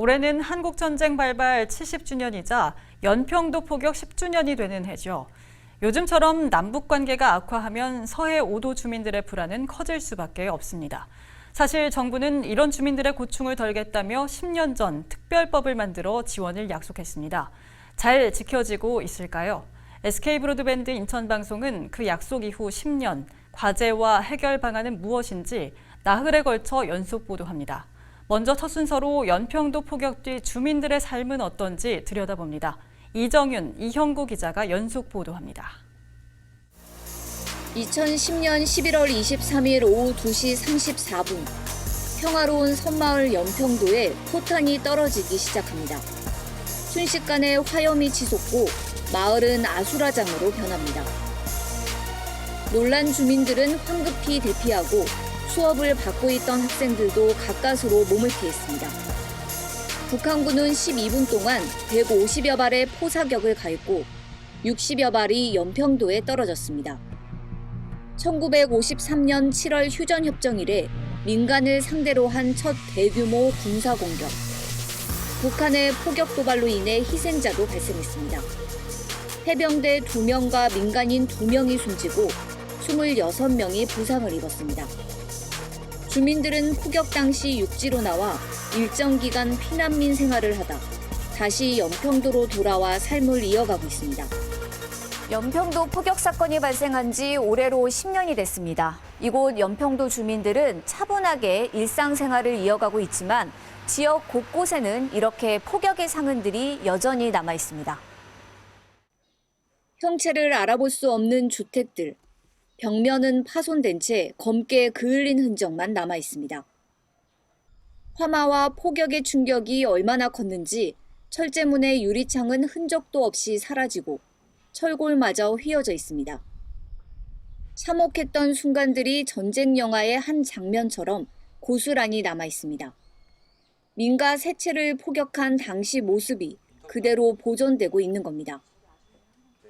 올해는 한국전쟁 발발 70주년이자 연평도 포격 10주년이 되는 해죠. 요즘처럼 남북 관계가 악화하면 서해 5도 주민들의 불안은 커질 수밖에 없습니다. 사실 정부는 이런 주민들의 고충을 덜겠다며 10년 전 특별법을 만들어 지원을 약속했습니다. 잘 지켜지고 있을까요? SK브로드밴드 인천방송은 그 약속 이후 10년, 과제와 해결 방안은 무엇인지 나흘에 걸쳐 연속 보도합니다. 먼저 첫 순서로 연평도 포격 뒤 주민들의 삶은 어떤지 들여다봅니다. 이정윤, 이형구 기자가 연속 보도합니다. 2010년 11월 23일 오후 2시 34분, 평화로운 섬마을 연평도에 포탄이 떨어지기 시작합니다. 순식간에 화염이 치솟고 마을은 아수라장으로 변합니다. 놀란 주민들은 황급히 대피하고 수업을 받고 있던 학생들도 가까스로 몸을 피했습니다. 북한군은 12분 동안 150여 발의 포사격을 가했고 60여 발이 연평도에 떨어졌습니다. 1953년 7월 휴전협정 이래 민간을 상대로 한 첫 대규모 군사공격. 북한의 포격 도발로 인해 희생자도 발생했습니다. 해병대 2명과 민간인 2명이 숨지고 26명이 부상을 입었습니다. 주민들은 포격 당시 육지로 나와 일정 기간 피난민 생활을 하다 다시 연평도로 돌아와 삶을 이어가고 있습니다. 연평도 포격 사건이 발생한 지 올해로 10년이 됐습니다. 이곳 연평도 주민들은 차분하게 일상생활을 이어가고 있지만 지역 곳곳에는 이렇게 포격의 상흔들이 여전히 남아 있습니다. 형체를 알아볼 수 없는 주택들. 벽면은 파손된 채 검게 그을린 흔적만 남아 있습니다. 화마와 포격의 충격이 얼마나 컸는지 철제문의 유리창은 흔적도 없이 사라지고 철골마저 휘어져 있습니다. 참혹했던 순간들이 전쟁 영화의 한 장면처럼 고스란히 남아 있습니다. 민가 세 채를 포격한 당시 모습이 그대로 보존되고 있는 겁니다.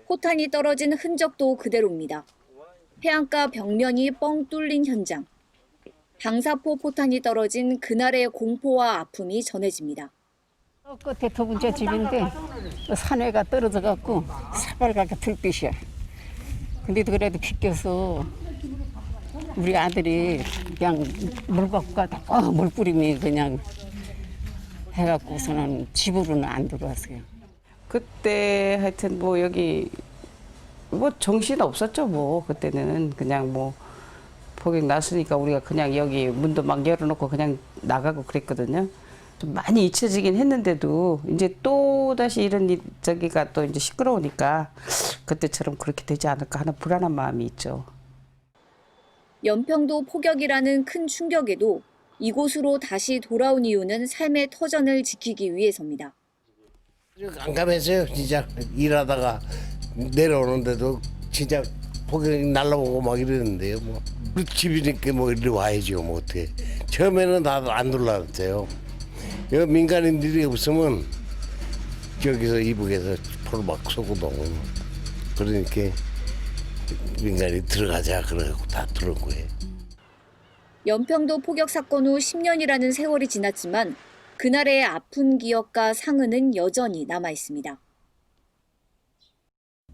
포탄이 떨어진 흔적도 그대로입니다. 해안가 벽면이 뻥 뚫린 현장. 방사포 포탄이 떨어진 그날의 공포와 아픔이 전해집니다. 끝에 두 번째 집인데 산에가 떨어져갖고 새빨갛게 들빛이야. 근데 그래도 비껴서 우리 아들이 그냥 물 갖고 가다가 물 뿌림이 그냥 해갖고서는 집으로는 안 들어왔어요. 그때 하여튼 뭐 여기 뭐 정신 없었죠. 뭐 그때는 그냥 뭐 포격 났으니까 우리가 그냥 여기 문도 막 열어놓고 그냥 나가고 그랬거든요. 좀 많이 잊혀지긴 했는데도 이제 또 다시 이런 저기가 또 이제 시끄러우니까 그때처럼 그렇게 되지 않을까 하는 불안한 마음이 있죠. 연평도 포격이라는 큰 충격에도 이곳으로 다시 돌아온 이유는 삶의 터전을 지키기 위해서입니다. 깜깜했어요. 진짜 일하다가 내려오는데도 진짜 포격이 날라오고 막 이러는데요. 뭐 우리 집이니까 뭐 이리 와야죠. 뭐 어떻게 처음에는 나도 안 놀랐어요. 여기 민간인들이 없으면 저기서 이북에서 포를 막 쏘고도 그러니까 민간이 들어가자 그래갖고 다 들어온 거예요. 연평도 포격 사건 후 10년이라는 세월이 지났지만 그날의 아픈 기억과 상흔은 여전히 남아 있습니다.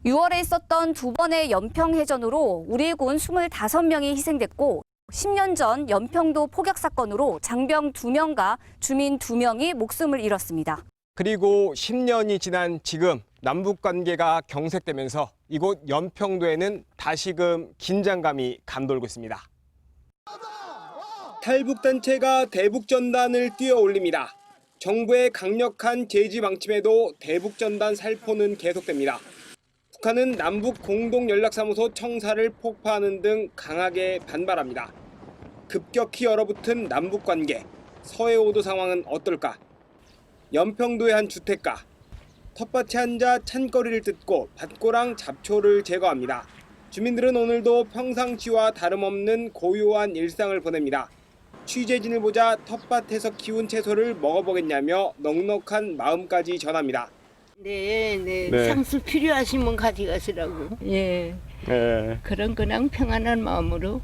6월에 있었던 두 번의 연평해전으로 우리 군 25명이 희생됐고 10년 전 연평도 포격 사건으로 장병 2명과 주민 2명이 목숨을 잃었습니다. 그리고 10년이 지난 지금 남북 관계가 경색되면서 이곳 연평도에는 다시금 긴장감이 감돌고 있습니다. 탈북단체가 대북전단을 띄워올립니다. 정부의 강력한 제지 방침에도 대북전단 살포는 계속됩니다. 북한은 남북 공동연락사무소 청사를 폭파하는 등 강하게 반발합니다. 급격히 얼어붙은 남북관계, 서해 5도 상황은 어떨까? 연평도의 한 주택가, 텃밭에 앉아 찬거리를 뜯고 밭고랑 잡초를 제거합니다. 주민들은 오늘도 평상시와 다름없는 고요한 일상을 보냅니다. 취재진을 보자 텃밭에서 키운 채소를 먹어보겠냐며 넉넉한 마음까지 전합니다. 네. 상수 필요하시면 가져가시라고. 예. 그런 그냥 평안한 마음으로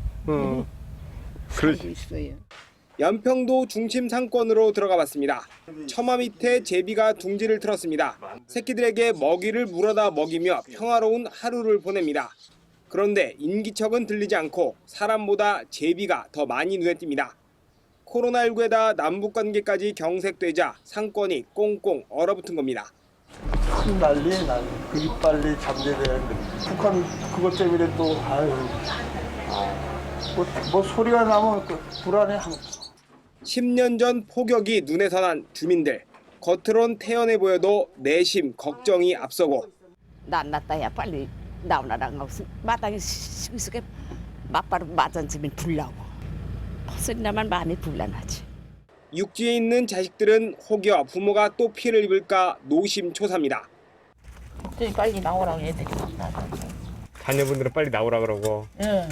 살고 있어요. 연평도 중심 상권으로 들어가 봤습니다. 처마 밑에 제비가 둥지를 틀었습니다. 새끼들에게 먹이를 물어다 먹이며 평화로운 하루를 보냅니다. 그런데 인기척은 들리지 않고 사람보다 제비가 더 많이 눈에 띕니다. 코로나19에다 남북관계까지 경색되자 상권이 꽁꽁 얼어붙은 겁니다. 난리에 난리. 그게 빨리 잠재돼야 되는데 북한 그것 때문에 또 아유 뭐 소리가 나면 그 불안해. 10년 전 폭격이 눈에 선한 주민들. 겉으론 태연해 보여도 내심 걱정이 앞서고 낫다야 빨리 나오나랑 없으면 마땅히 시끄럽게 맞바로 맞았으면 불나고 헛소리 나면 마음이 불안하지. 육지에 있는 자식들은 혹여 부모가 또 피해를 입을까 노심초사입니다. 빨리 나오라고 애들이 막 자녀분들은 빨리 나오라 그러고. 예,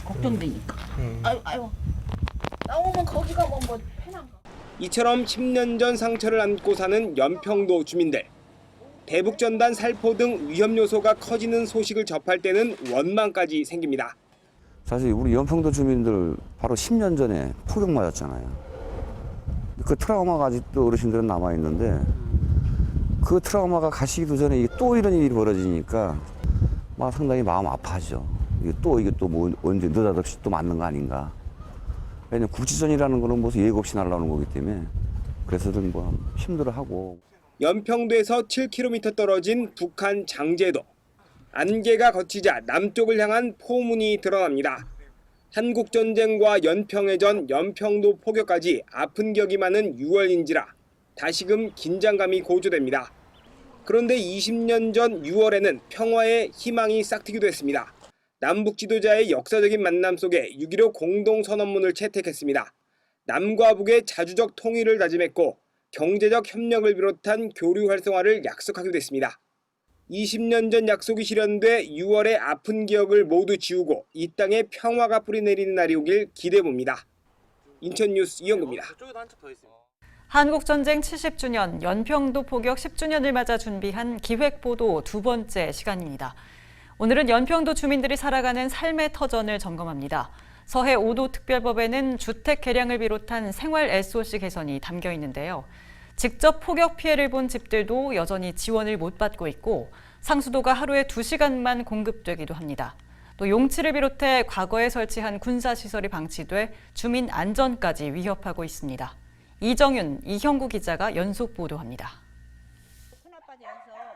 걱정되니까. 아유, 나오면 거기 가면 뭐 편한가. 이처럼 10년 전 상처를 안고 사는 연평도 주민들. 대북전단 살포 등 위험 요소가 커지는 소식을 접할 때는 원망까지 생깁니다. 사실 우리 연평도 주민들 바로 10년 전에 폭격 맞았잖아요. 그 트라우마가 아직도 어르신들은 남아있는데 그 트라우마가 가시기도 전에 또 이런 일이 벌어지니까 막 상당히 마음 아파하죠. 이게 또 뭐 언제 느닷없이 또 맞는 거 아닌가. 왜냐면 국지전이라는 거는 무슨 예고 없이 날아오는 거기 때문에 그래서들 뭐 힘들어하고. 연평도에서 7km 떨어진 북한 장제도. 안개가 걷히자 남쪽을 향한 포문이 드러납니다. 한국전쟁과 연평해전, 연평도 폭격까지 아픈 격이 많은 6월인지라 다시금 긴장감이 고조됩니다. 그런데 20년 전 6월에는 평화의 희망이 싹트기도 했습니다. 남북 지도자의 역사적인 만남 속에 6.15 공동선언문을 채택했습니다. 남과 북의 자주적 통일을 다짐했고 경제적 협력을 비롯한 교류 활성화를 약속하기도 했습니다. 20년 전 약속이 실현돼 6월의 아픈 기억을 모두 지우고 이 땅에 평화가 뿌리내리는 날이 오길 기대해봅니다. 인천뉴스 이영구입니다. 한국전쟁 70주년, 연평도 폭격 10주년을 맞아 준비한 기획보도 두 번째 시간입니다. 오늘은 연평도 주민들이 살아가는 삶의 터전을 점검합니다. 서해 5도 특별법에는 주택 개량을 비롯한 생활 SOC 개선이 담겨 있는데요. 직접 폭격 피해를 본 집들도 여전히 지원을 못 받고 있고 상수도가 하루에 2시간만 공급되기도 합니다. 또 용치를 비롯해 과거에 설치한 군사시설이 방치돼 주민 안전까지 위협하고 있습니다. 이정윤, 이형구 기자가 연속 보도합니다.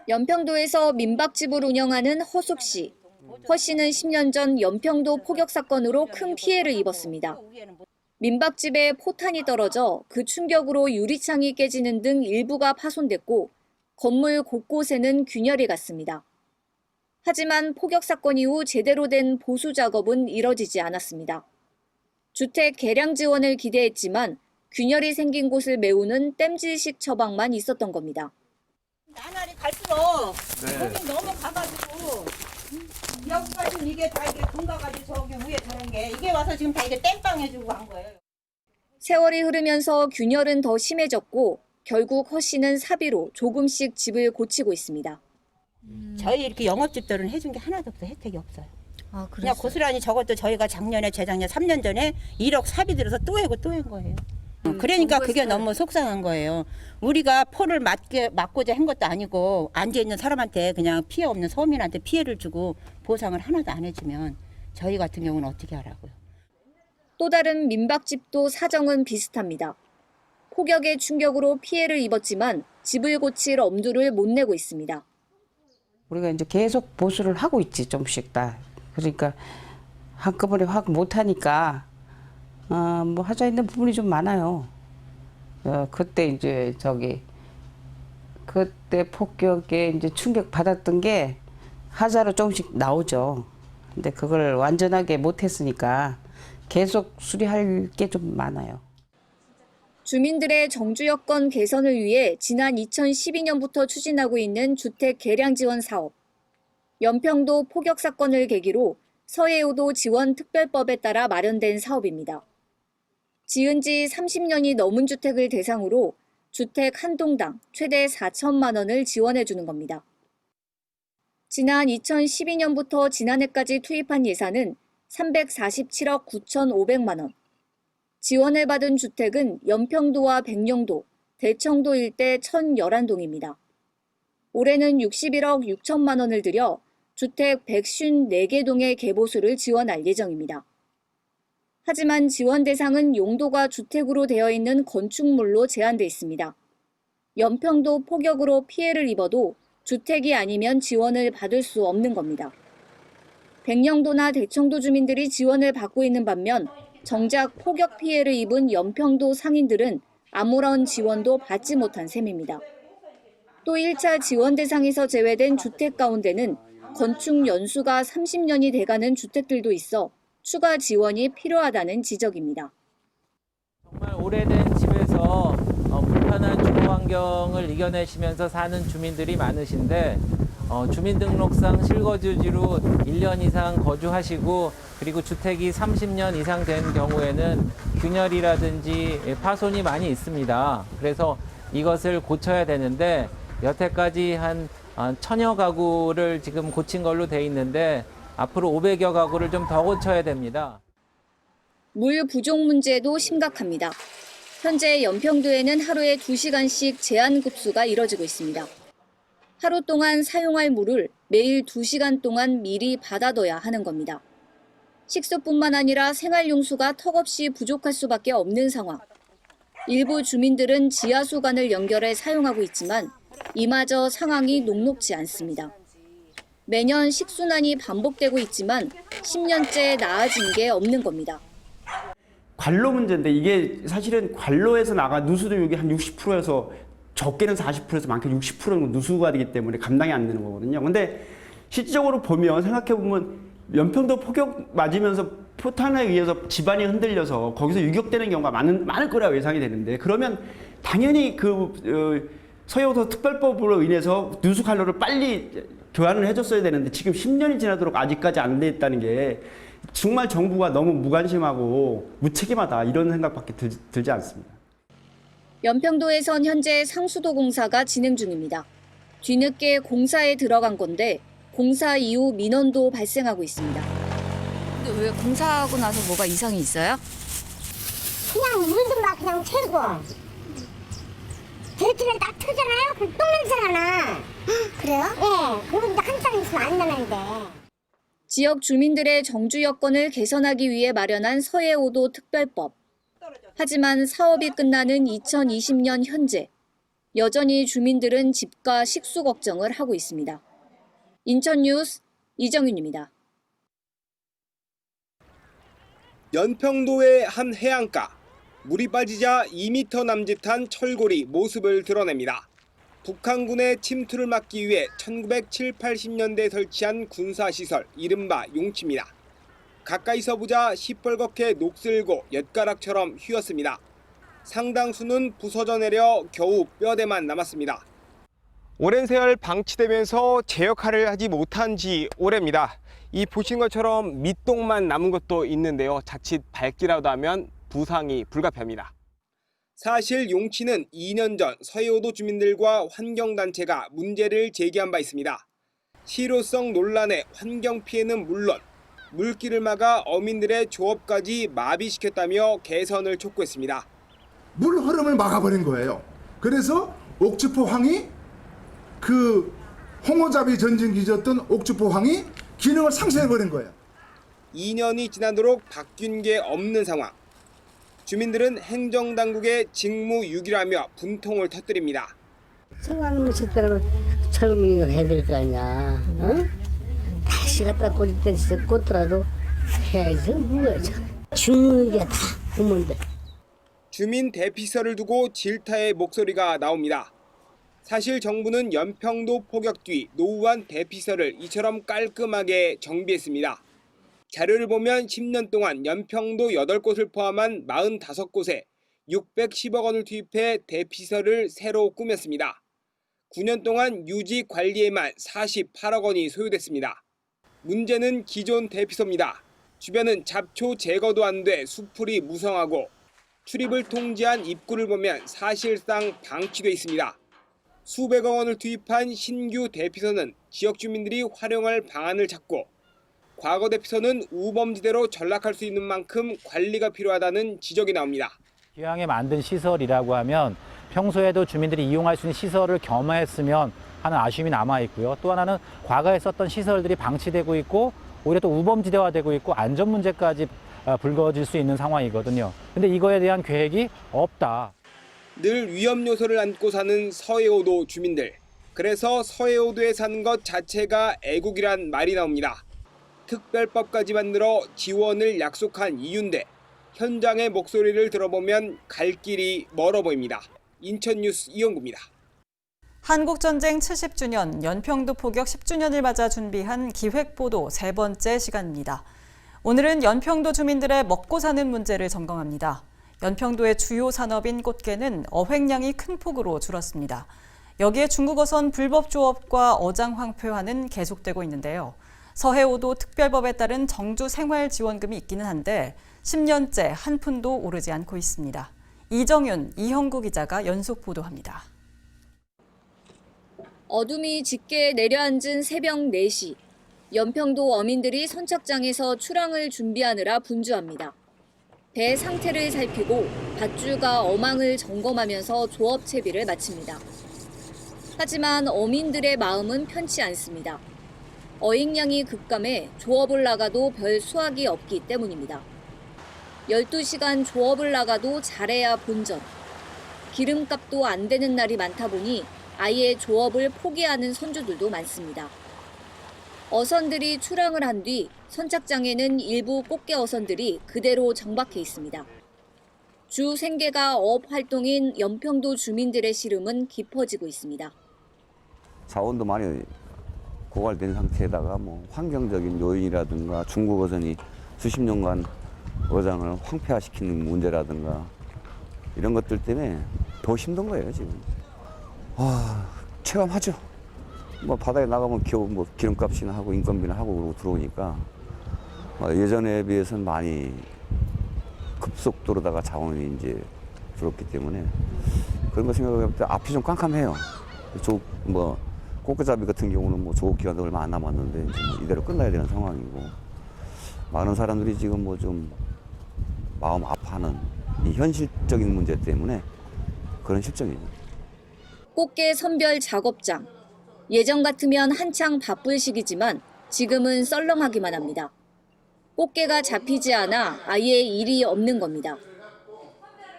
연평도에서 민박집을 운영하는 허숙 씨. 허 씨는 10년 전 연평도 폭격 사건으로 큰 피해를 입었습니다. 민박집에 포탄이 떨어져 그 충격으로 유리창이 깨지는 등 일부가 파손됐고 건물 곳곳에는 균열이 갔습니다. 하지만 폭격 사건 이후 제대로 된 보수 작업은 이뤄지지 않았습니다. 주택 개량 지원을 기대했지만 균열이 생긴 곳을 메우는 땜질식 처방만 있었던 겁니다. 나날이 갈수록 여기 넘어가가지고 여기까지 이게 다 이게 금가가지고 저기 위에 저런 게 이게 와서 지금 다 이게 땜빵 해주고 한 거예요. 세월이 흐르면서 균열은 더 심해졌고 결국 허 씨는 사비로 조금씩 집을 고치고 있습니다. 저희 이렇게 영업집들은 해준 게 하나도 없어. 혜택이 없어요. 아, 그냥 고스란히 저것도 저희가 작년에 재작년 3년 전에 1억 사비 들어서 또 해고 또 한 거예요. 그러니까 그게 너무 속상한 거예요. 우리가 포를 막고자 한 것도 아니고 앉아있는 사람한테 그냥 피해 없는 서민한테 피해를 주고 보상을 하나도 안 해주면 저희 같은 경우는 어떻게 하라고요. 또 다른 민박집도 사정은 비슷합니다. 폭격의 충격으로 피해를 입었지만 집을 고칠 엄두를 못 내고 있습니다. 우리가 이제 계속 보수를 하고 있지 좀씩 다. 그러니까 한꺼번에 확 못하니까 뭐 하자 있는 부분이 좀 많아요. 그때 이제 그때 폭격에 이제 충격 받았던 게 하자로 조금씩 나오죠. 근데 그걸 완전하게 못했으니까 계속 수리할 게 좀 많아요. 주민들의 정주 여건 개선을 위해 지난 2012년부터 추진하고 있는 주택 개량 지원 사업. 연평도 폭격 사건을 계기로 서해오도 지원 특별법에 따라 마련된 사업입니다. 지은 지 30년이 넘은 주택을 대상으로 주택 한 동당 최대 4천만 원을 지원해 주는 겁니다. 지난 2012년부터 지난해까지 투입한 예산은 347억 9,500만 원. 지원을 받은 주택은 연평도와 백령도, 대청도 일대 1,011동입니다. 올해는 61억 6천만 원을 들여 주택 154개 동의 개보수를 지원할 예정입니다. 하지만 지원 대상은 용도가 주택으로 되어 있는 건축물로 제한돼 있습니다. 연평도 폭격으로 피해를 입어도 주택이 아니면 지원을 받을 수 없는 겁니다. 백령도나 대청도 주민들이 지원을 받고 있는 반면 정작 폭격 피해를 입은 연평도 상인들은 아무런 지원도 받지 못한 셈입니다. 또 1차 지원 대상에서 제외된 주택 가운데는 건축 연수가 30년이 돼가는 주택들도 있어 추가 지원이 필요하다는 지적입니다. 정말 오래된 집에서 불편한 주거 환경을 이겨내시면서 사는 주민들이 많으신데 주민등록상 실거주지로 1년 이상 거주하시고 그리고 주택이 30년 이상 된 경우에는 균열이라든지 파손이 많이 있습니다. 그래서 이것을 고쳐야 되는데 여태까지 한 1000여 가구를 지금 고친 걸로 돼 있는데 앞으로 500여 가구를 좀 더 고쳐야 됩니다. 물 부족 문제도 심각합니다. 현재 연평도에는 하루에 2시간씩 제한 급수가 이뤄지고 있습니다. 하루 동안 사용할 물을 매일 2시간 동안 미리 받아둬야 하는 겁니다. 식수뿐만 아니라 생활용수가 턱없이 부족할 수밖에 없는 상황. 일부 주민들은 지하수관을 연결해 사용하고 있지만 이마저 상황이 녹록지 않습니다. 매년 식순환이 반복되고 있지만 10년째 나아진 게 없는 겁니다. 관로 문제인데 이게 사실은 관로에서 누수도육이 한 60%에서 적게는 40%에서 많게는 60%는 누수가 되기 때문에 감당이 안 되는 거거든요. 근데 실질적으로 보면 생각해보면 연평도 폭격 맞으면서 포탄에 의해서 집안이 흔들려서 거기서 유격되는 경우가 많을 거라고 예상이 되는데 그러면 당연히 서해오도 특별법으로 인해서 누수 관로를 빨리 교환을 해줬어야 되는데 지금 10년이 지나도록 아직까지 안 돼 있다는 게 정말 정부가 너무 무관심하고 무책임하다 이런 생각밖에 들지 않습니다. 연평도에선 현재 상수도 공사가 진행 중입니다. 뒤늦게 공사에 들어간 건데 공사 이후 민원도 발생하고 있습니다. 근데 왜 공사하고 나서 뭐가 이상이 있어요? 그냥 물도 막 그냥 새고 대추는 딱 트잖아요? 그럼 똥 냄새가 나. 그래요? 네. 그리고 이제 한 사람 있으면 안 나는데. 지역 주민들의 정주 여건을 개선하기 위해 마련한 서해오도 특별법. 하지만 사업이 끝나는 2020년 현재 여전히 주민들은 집과 식수 걱정을 하고 있습니다. 인천뉴스 이정윤입니다. 연평도의 한 해안가. 물이 빠지자 2m 남짓한 철골이 모습을 드러냅니다. 북한군의 침투를 막기 위해 1970, 80년대에 설치한 군사시설 이른바 용치입니다. 가까이서 보자 시뻘겋게 녹슬고 엿가락처럼 휘었습니다. 상당수는 부서져 내려 겨우 뼈대만 남았습니다. 오랜 세월 방치되면서 제 역할을 하지 못한 지 오래입니다. 이 보신 것처럼 밑동만 남은 것도 있는데요. 자칫 밟기라도 하면 부상이 불가피합니다. 사실 용치는 2년 전 서해오도 주민들과 환경단체가 문제를 제기한 바 있습니다. 실효성 논란에 환경 피해는 물론 물길을 막아 어민들의 조업까지 마비시켰다며 개선을 촉구했습니다. 물 흐름을 막아버린 거예요. 그래서 옥주포항이 그 홍어잡이 전쟁기였던 옥주포항이 기능을 상실해버린 거예요. 2년이 지나도록 바뀐 게 없는 상황. 주민들은 행정당국의 직무유기라며 분통을 터뜨립니다. 생각하면 식대로 철거민을 해야 될 거 아니야. 어? 다시 갖다 꽂을 때 진짜 꽂더라도 해야지. 뭐야. 죽는 게 다 부모인데. 주민 대피소를 두고 질타의 목소리가 나옵니다. 사실 정부는 연평도 폭격 뒤 노후한 대피소를 이처럼 깔끔하게 정비했습니다. 자료를 보면 10년 동안 연평도 8곳을 포함한 45곳에 610억 원을 투입해 대피소를 새로 꾸몄습니다. 9년 동안 유지 관리에만 48억 원이 소요됐습니다. 문제는 기존 대피소입니다. 주변은 잡초 제거도 안 돼 수풀이 무성하고 출입을 통제한 입구를 보면 사실상 방치돼 있습니다. 수백억 원을 투입한 신규 대피소는 지역 주민들이 활용할 방안을 찾고 과거 대피소는 우범지대로 전락할 수 있는 만큼 관리가 필요하다는 지적이 나옵니다. 기왕에 만든 시설이라고 하면 평소에도 주민들이 이용할 수 있는 시설을 겸했으면 하는 아쉬움이 남아 있고요. 또 하나는 과거에 썼던 시설들이 방치되고 있고 오히려 또 우범지대화되고 있고 안전 문제까지 불거질 수 있는 상황이거든요. 근데 이거에 대한 계획이 없다. 늘 위험 요소를 안고 사는 서해오도 주민들. 그래서 서해오도에 사는 것 자체가 애국이란 말이 나옵니다. 특별법까지 만들어 지원을 약속한 이유인데 현장의 목소리를 들어보면 갈 길이 멀어 보입니다. 인천뉴스 이영구입니다. 한국전쟁 70주년, 연평도 포격 10주년을 맞아 준비한 기획보도 세 번째 시간입니다. 오늘은 연평도 주민들의 먹고 사는 문제를 점검합니다. 연평도의 주요 산업인 꽃게는 어획량이 큰 폭으로 줄었습니다. 여기에 중국어선 불법 조업과 어장 황폐화는 계속되고 있는데요. 서해오도 특별법에 따른 정주 생활지원금이 있기는 한데 10년째 한 푼도 오르지 않고 있습니다. 이정윤, 이형구 기자가 연속 보도합니다. 어둠이 짙게 내려앉은 새벽 4시. 연평도 어민들이 선착장에서 출항을 준비하느라 분주합니다. 배 상태를 살피고 밧줄과 어망을 점검하면서 조업 채비를 마칩니다. 하지만 어민들의 마음은 편치 않습니다. 어획량이 급감해 조업을 나가도 별 수확이 없기 때문입니다. 12시간 조업을 나가도 잘해야 본전. 기름값도 안 되는 날이 많다 보니 아예 조업을 포기하는 선주들도 많습니다. 어선들이 출항을 한 뒤 선착장에는 일부 꽃게 어선들이 그대로 정박해 있습니다. 주 생계가 어업 활동인 연평도 주민들의 시름은 깊어지고 있습니다. 자원도 많이 고갈된 상태에다가 뭐 환경적인 요인이라든가 중국 어선이 수십 년간 어장을 황폐화시키는 문제라든가 이런 것들 때문에 더 힘든 거예요 지금. 체감하죠. 뭐 바다에 나가면 뭐 기름값이나 하고 인건비나 하고 그러고 들어오니까 예전에 비해서는 많이 급속도로다가 자원이 이제 줄었기 때문에 그런 거 생각해 볼 때 앞이 좀 깜깜해요. 뭐 꽃게잡이 같은 경우는 뭐 조업 기간도 얼마 안 남았는데 이제 뭐 이대로 끝나야 되는 상황이고 많은 사람들이 지금 뭐 좀 마음 아파하는 이 현실적인 문제 때문에 그런 실정이죠. 꽃게 선별 작업장. 예전 같으면 한창 바쁠 시기지만 지금은 썰렁하기만 합니다. 꽃게가 잡히지 않아 아예 일이 없는 겁니다.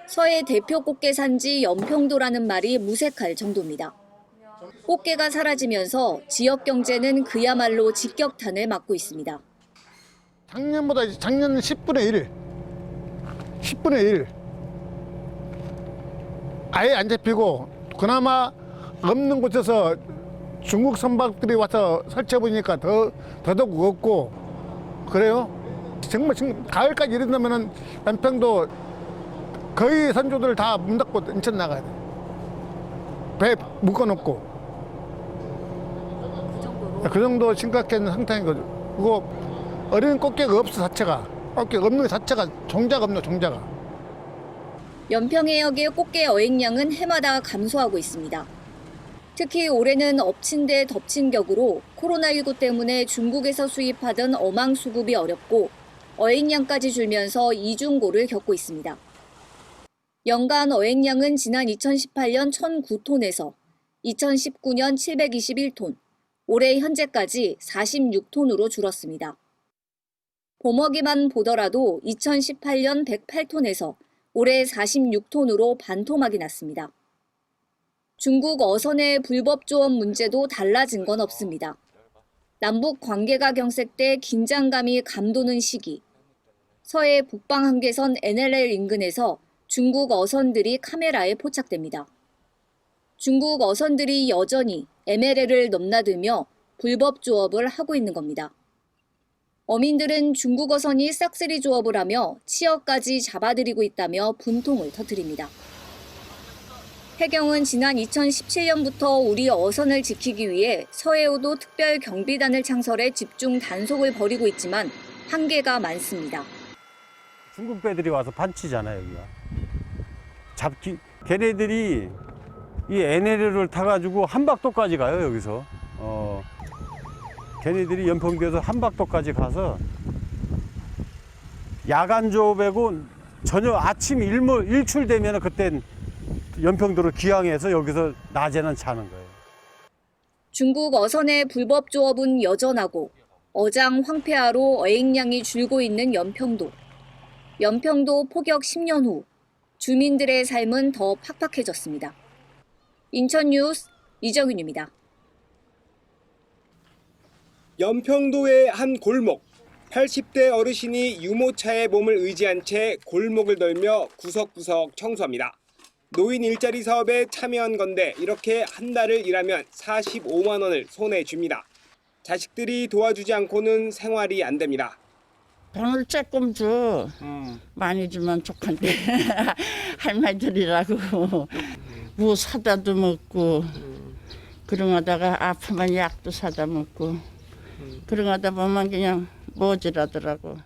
서해 대표 꽃게 산지 연평도라는 말이 무색할 정도입니다. 꽃게가 사라지면서 지역 경제는 그야말로 직격탄을 맞고 있습니다. 작년보다 작년 10분의 1 아예 안 잡히고 그나마 없는 곳에서 중국 선박들이 와서 설치해 보니까 더더욱 없고 그래요. 정말 가을까지 이른다면은 연평도 거의 선조들 다 문 닫고 인천 나가야 돼. 배 묶어놓고 그 정도 심각한 상태인 거죠. 그리고 어린 꽃게가 없어 자체가 꽃게 없는 자체가 종자가 없네 종자가. 연평해역의 꽃게 어획량은 해마다 감소하고 있습니다. 특히 올해는 엎친 데 덮친 격으로 코로나19 때문에 중국에서 수입하던 어망 수급이 어렵고 어획량까지 줄면서 이중고를 겪고 있습니다. 연간 어획량은 지난 2018년 1,009톤에서 2019년 721톤, 올해 현재까지 46톤으로 줄었습니다. 봄어기만 보더라도 2018년 108톤에서 올해 46톤으로 반토막이 났습니다. 중국 어선의 불법 조업 문제도 달라진 건 없습니다. 남북 관계가 경색돼 긴장감이 감도는 시기. 서해 북방 한계선 NLL 인근에서 중국 어선들이 카메라에 포착됩니다. 중국 어선들이 여전히 MLL을 넘나들며 불법 조업을 하고 있는 겁니다. 어민들은 중국 어선이 싹쓸이 조업을 하며 치어까지 잡아들이고 있다며 분통을 터뜨립니다. 해경은 지난 2017년부터 우리 어선을 지키기 위해 서해오도 특별 경비단을 창설해 집중 단속을 벌이고 있지만 한계가 많습니다. 중국 배들이 와서 반치잖아요, 여기가. 걔네들이 이 NLL을 타가지고 한박도까지 가요, 여기서. 걔네들이 연평도에서 한박도까지 가서 야간 조업하고 저녁 아침 일출되면 그땐 연평도로 귀향해서 여기서 낮에는 자는 거예요. 중국 어선의 불법 조업은 여전하고 어장 황폐화로 어획량이 줄고 있는 연평도. 연평도 포격 10년 후 주민들의 삶은 더 팍팍해졌습니다. 인천 뉴스 이정윤입니다. 연평도의 한 골목. 80대 어르신이 유모차에 몸을 의지한 채 골목을 돌며 구석구석 청소합니다. 노인 일자리 사업에 참여한 건데 이렇게 한 달을 일하면 45만 원을 손에 줍니다. 자식들이 도와주지 않고는 생활이 안 됩니다. 돈을 조금 줘. 많이 주면 좋겠는데 할머니들이라고 뭐 사다도 먹고 그러다가 아프면 약도 사다 먹고 그러다 보면 그냥 모자라더라고.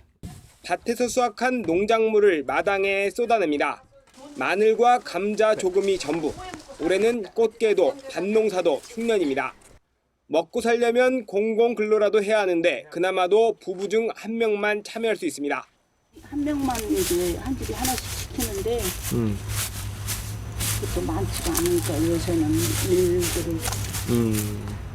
밭에서 수확한 농작물을 마당에 쏟아냅니다. 마늘과 감자 조금이 전부. 올해는 꽃게도 밭농사도 흉년입니다. 먹고 살려면 공공근로라도 해야 하는데 그나마도 부부 중 한 명만 참여할 수 있습니다. 한 명만 이제 한 집에 하나씩 시키는데 그것도 많지가 않으니까 요새는 일들을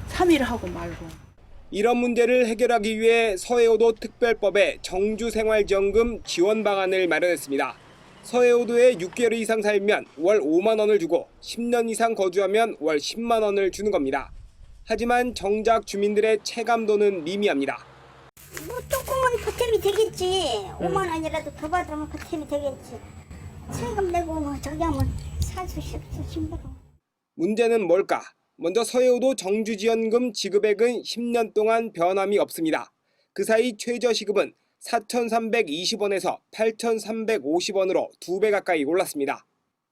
3일 하고 말고. 이런 문제를 해결하기 위해 서해오도 특별법에 정주생활지원금 지원 방안을 마련했습니다. 서해오도에 6개월 이상 살면 월 5만 원을 주고 10년 이상 거주하면 월 10만 원을 주는 겁니다. 하지만 정작 주민들의 체감도는 미미합니다. 뭐 조금은 보탬이 되겠지. 5만 원이라도 더 받으면 보탬이 되겠지. 세금 내고 뭐 저기 하면 살 수 있어 힘들어. 문제는 뭘까? 먼저 서해오도 정주지원금 지급액은 10년 동안 변함이 없습니다. 그 사이 최저시급은 4,320원에서 8,350원으로 2배 가까이 올랐습니다.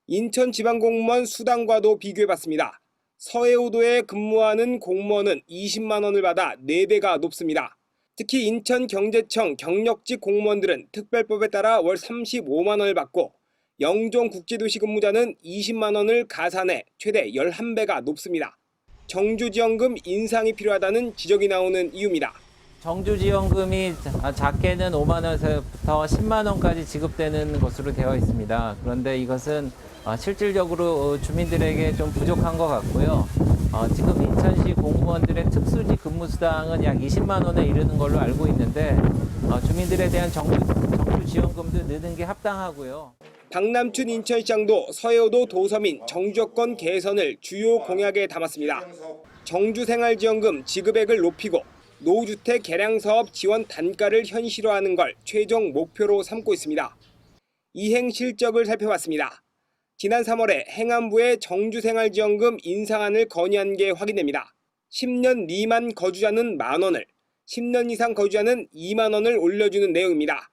인천지방공무원 수당과도 비교해봤습니다. 서해오도에 근무하는 공무원은 20만 원을 받아 4배가 높습니다. 특히 인천경제청 경력직 공무원들은 특별법에 따라 월 35만 원을 받고 영종국제도시 근무자는 20만 원을 가산해 최대 11배가 높습니다. 정주지원금 인상이 필요하다는 지적이 나오는 이유입니다. 정주지원금이 작게는 5만 원에서부터 10만 원까지 지급되는 것으로 되어 있습니다. 그런데 이것은 실질적으로 주민들에게 좀 부족한 것 같고요. 지금 인천시 공무원들의 특수지 근무수당은 약 20만 원에 이르는 걸로 알고 있는데 주민들에 대한 정주지원금도 넣는 게 합당하고요. 박남춘 인천시장도 서해오도 도서민 정주여건 개선을 주요 공약에 담았습니다. 정주생활지원금 지급액을 높이고 노후주택 개량사업 지원 단가를 현실화하는 걸 최종 목표로 삼고 있습니다. 이행 실적을 살펴봤습니다. 지난 3월에 행안부에 정주생활지원금 인상안을 건의한 게 확인됩니다. 10년 미만 거주자는 만 원을, 10년 이상 거주자는 2만 원을 올려주는 내용입니다.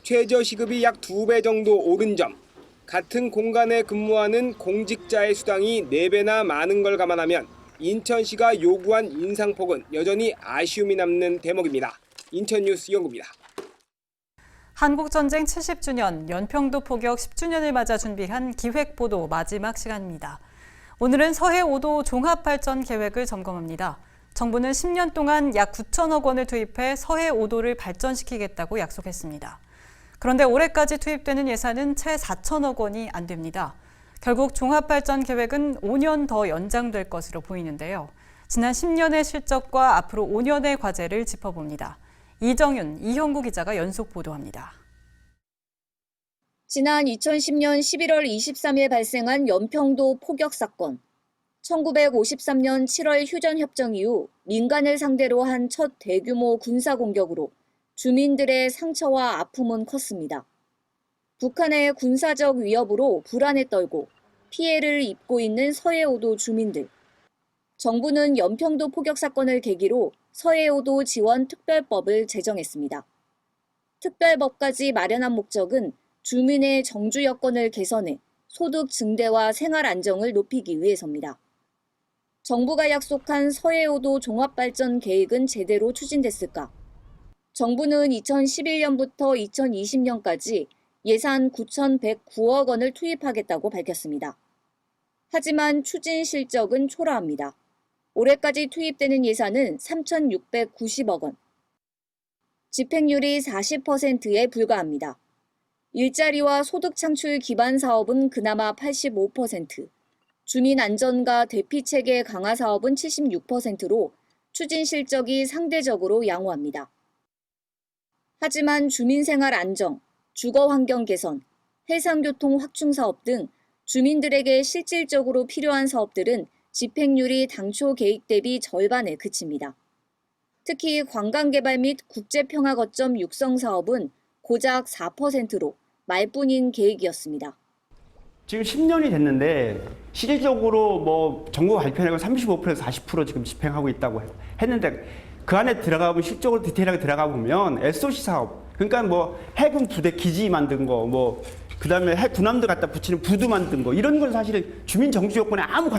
최저시급이 약 2배 정도 오른 점, 같은 공간에 근무하는 공직자의 수당이 4배나 많은 걸 감안하면 인천시가 요구한 인상폭은 여전히 아쉬움이 남는 대목입니다. 인천뉴스 이영구입니다. 한국전쟁 70주년, 연평도 포격 10주년을 맞아 준비한 기획보도 마지막 시간입니다. 오늘은 서해오도 종합발전 계획을 점검합니다. 정부는 10년 동안 약 9천억 원을 투입해 서해오도를 발전시키겠다고 약속했습니다. 그런데 올해까지 투입되는 예산은 채 4천억 원이 안 됩니다. 결국 종합발전 계획은 5년 더 연장될 것으로 보이는데요. 지난 10년의 실적과 앞으로 5년의 과제를 짚어봅니다. 이정윤, 이형구 기자가 연속 보도합니다. 지난 2010년 11월 23일 발생한 연평도 포격 사건. 1953년 7월 휴전협정 이후 민간을 상대로 한 첫 대규모 군사공격으로 주민들의 상처와 아픔은 컸습니다. 북한의 군사적 위협으로 불안에 떨고 피해를 입고 있는 서해오도 주민들. 정부는 연평도 포격 사건을 계기로 서해오도 지원 특별법을 제정했습니다. 특별법까지 마련한 목적은 주민의 정주 여건을 개선해 소득 증대와 생활 안정을 높이기 위해서입니다. 정부가 약속한 서해오도 종합발전 계획은 제대로 추진됐을까? 정부는 2011년부터 2020년까지 예산 9,109억 원을 투입하겠다고 밝혔습니다. 하지만 추진 실적은 초라합니다. 올해까지 투입되는 예산은 3,690억 원. 집행률이 40%에 불과합니다. 일자리와 소득 창출 기반 사업은 그나마 85%, 주민 안전과 대피 체계 강화 사업은 76%로 추진 실적이 상대적으로 양호합니다. 하지만 주민생활 안정, 주거 환경 개선, 해상교통 확충 사업 등 주민들에게 실질적으로 필요한 사업들은 집행률이 당초 계획 대비 절반에 그칩니다. 특히 관광개발 및 국제평화거점 육성 사업은 고작 4%로 말뿐인 계획이었습니다. 지금 10년이 됐는데 실질적으로 뭐 정부 발표내고 35%에서 40% 지금 집행하고 있다고 했는데 그 안에 들어가면 실적으로 디테일하게 들어가 보면 SOC 사업, 그러니까 뭐 해군 부대 기지 만든 거, 뭐 그다음에 군함들 갖다 붙이는 부두 만든 거, 이런 건 사실은 주민 정치 요건에 아무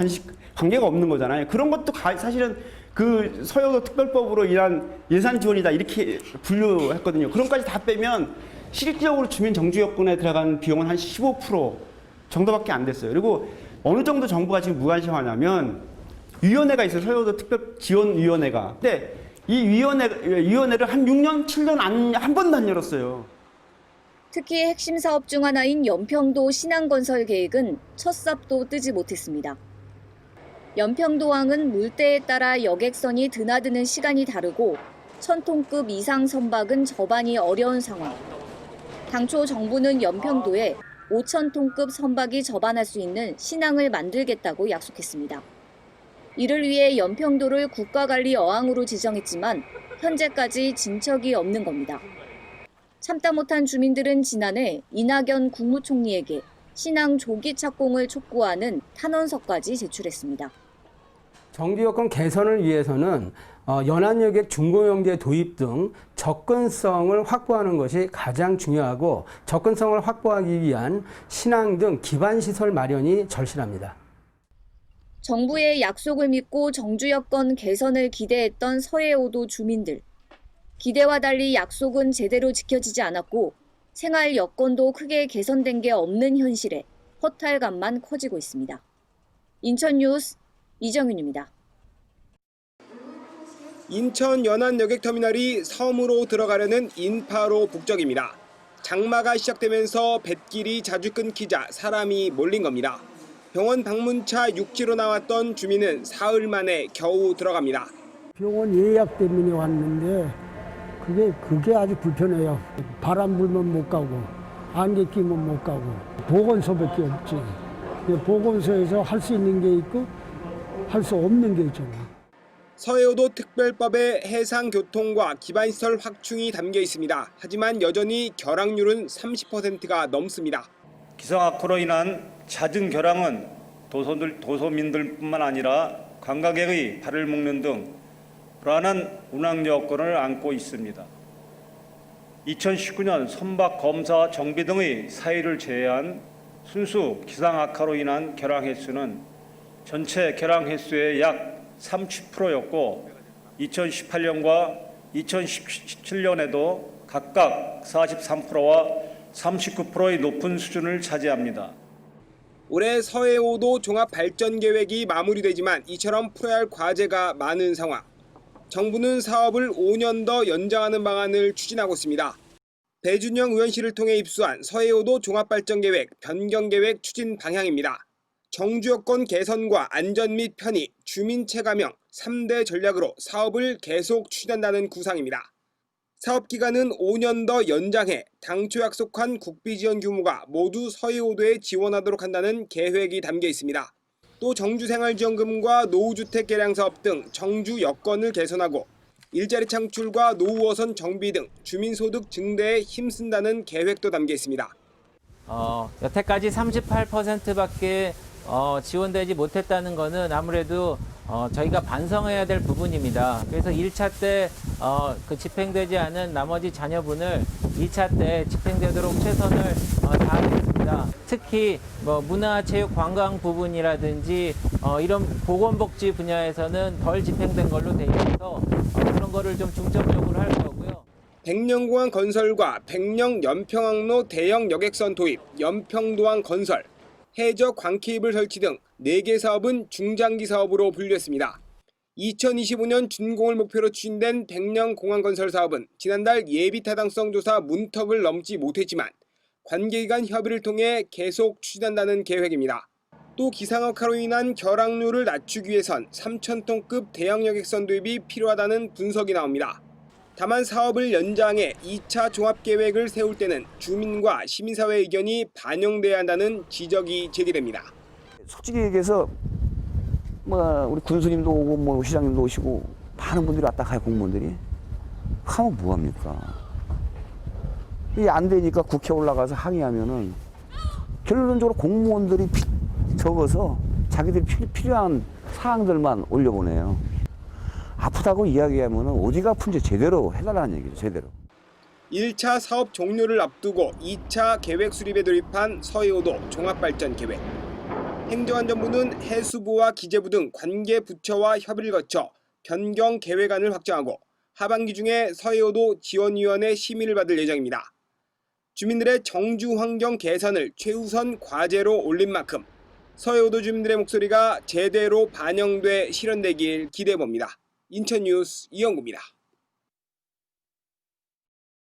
관계가 없는 거잖아요. 그런 것도 사실은 그 서해오도 특별법으로 인한 예산 지원이다 이렇게 분류했거든요. 그런 것까지 다 빼면 실질적으로 주민 정치 요건에 들어가는 비용은 한 15% 정도밖에 안 됐어요. 그리고 어느 정도 정부가 지금 무관심하냐면 위원회가 있어요. 서해오도 특별지원위원회가. 근데 이 위원회를 한 6년, 7년 한 번도 안 열었어요. 특히 핵심 사업 중 하나인 연평도 신항건설 계획은 첫 삽도 뜨지 못했습니다. 연평도항은 물때에 따라 여객선이 드나드는 시간이 다르고 1000톤급 이상 선박은 접안이 어려운 상황. 당초 정부는 연평도에 5000톤급 선박이 접안할 수 있는 신항을 만들겠다고 약속했습니다. 이를 위해 연평도를 국가관리 어항으로 지정했지만 현재까지 진척이 없는 겁니다. 참다 못한 주민들은 지난해 이낙연 국무총리에게 신항 조기 착공을 촉구하는 탄원서까지 제출했습니다. 정비 여건 개선을 위해서는 연안여객 중고용기의 도입 등 접근성을 확보하는 것이 가장 중요하고 접근성을 확보하기 위한 신항 등 기반시설 마련이 절실합니다. 정부의 약속을 믿고 정주 여건 개선을 기대했던 서해오도 주민들. 기대와 달리 약속은 제대로 지켜지지 않았고 생활 여건도 크게 개선된 게 없는 현실에 허탈감만 커지고 있습니다. 인천뉴스 이정윤입니다. 인천 연안여객터미널이 섬으로 들어가려는 인파로 북적입니다. 장마가 시작되면서 뱃길이 자주 끊기자 사람이 몰린 겁니다. 병원 방문차 6km 나왔던 주민은 사흘 만에 겨우 들어갑니다. 병원 예약 때문에 왔는데 그게 아주 불편해요. 바람 불면 못 가고 안개 끼면 못 가고 보건소밖에 없지. 보건소에서 할 수 있는 게 있고 할 수 없는 게 있잖아. 서해오도 특별법에 해상교통과 기반시설 확충이 담겨 있습니다. 하지만 여전히 결항률은 30%가 넘습니다. 기상 악화로 인한 잦은 결항은 도소민들뿐만 아니라 관광객의 발을 묶는 등 불안한 운항 여건을 안고 있습니다. 2019년 선박 검사 정비 등의 사유를 제외한 순수 기상 악화로 인한 결항 횟수는 전체 결항 횟수의 약 30%였고 2018년과 2017년에도 각각 43%와 39%의 높은 수준을 차지합니다. 올해 서해오도 종합발전계획이 마무리되지만 이처럼 풀어야 할 과제가 많은 상황. 정부는 사업을 5년 더 연장하는 방안을 추진하고 있습니다. 배준영 의원실을 통해 입수한 서해오도 종합발전계획 변경계획 추진 방향입니다. 정주 여건 개선과 안전 및 편의, 주민 체감형 3대 전략으로 사업을 계속 추진한다는 구상입니다. 사업 기간은 5년 더 연장해 당초 약속한 국비 지원 규모가 모두 서해오도에 지원하도록 한다는 계획이 담겨 있습니다. 또 정주생활지원금과 노후주택 개량 사업 등 정주 여건을 개선하고 일자리 창출과 노후어선 정비 등 주민소득 증대에 힘쓴다는 계획도 담겨 있습니다. 여태까지 38%밖에 지원되지 못했다는 것은 아무래도 저희가 반성해야 될 부분입니다. 그래서 1차 때 그 집행되지 않은 나머지 잔여분을 2차 때 집행되도록 최선을 다하겠습니다. 특히 뭐 문화체육 관광 부분이라든지 이런 보건복지 분야에서는 덜 집행된 걸로 되어 있어서 그런 거를 좀 중점적으로 할 거고요. 백령공항 건설과 백령 연평항로 대형 여객선 도입, 연평도항 건설, 해저 광케이블 설치 등 4개 사업은 중장기 사업으로 분류했습니다. 2025년 준공을 목표로 추진된 백령 공항 건설 사업은 지난달 예비 타당성 조사 문턱을 넘지 못했지만 관계기관 협의를 통해 계속 추진한다는 계획입니다. 또 기상악화로 인한 결항률을 낮추기 위해선 3,000톤급 대형 여객선 도입이 필요하다는 분석이 나옵니다. 다만 사업을 연장해 2차 종합계획을 세울 때는 주민과 시민사회 의견이 반영돼야 한다는 지적이 제기됩니다. 솔직히 얘기해서 우리 군수님도 오고 시장님도 오시고 많은 분들이 왔다 가요. 공무원들이 하면 뭐합니까? 이게 안 되니까 국회 올라가서 항의하면은 결론적으로 공무원들이 적어서 자기들이 필요한 사항들만 올려보내요. 아프다고 이야기하면은 어디가 아픈지 제대로 해달라는 얘기죠. 제대로. 1차 사업 종료를 앞두고 2차 계획 수립에 돌입한 서해오도 종합발전계획. 행정안전부는 해수부와 기재부 등 관계 부처와 협의를 거쳐 변경 계획안을 확정하고 하반기 중에 서해오도 지원위원회 심의를 받을 예정입니다. 주민들의 정주 환경 개선을 최우선 과제로 올린 만큼 서해오도 주민들의 목소리가 제대로 반영돼 실현되길 기대해봅니다. 인천뉴스 이영구입니다.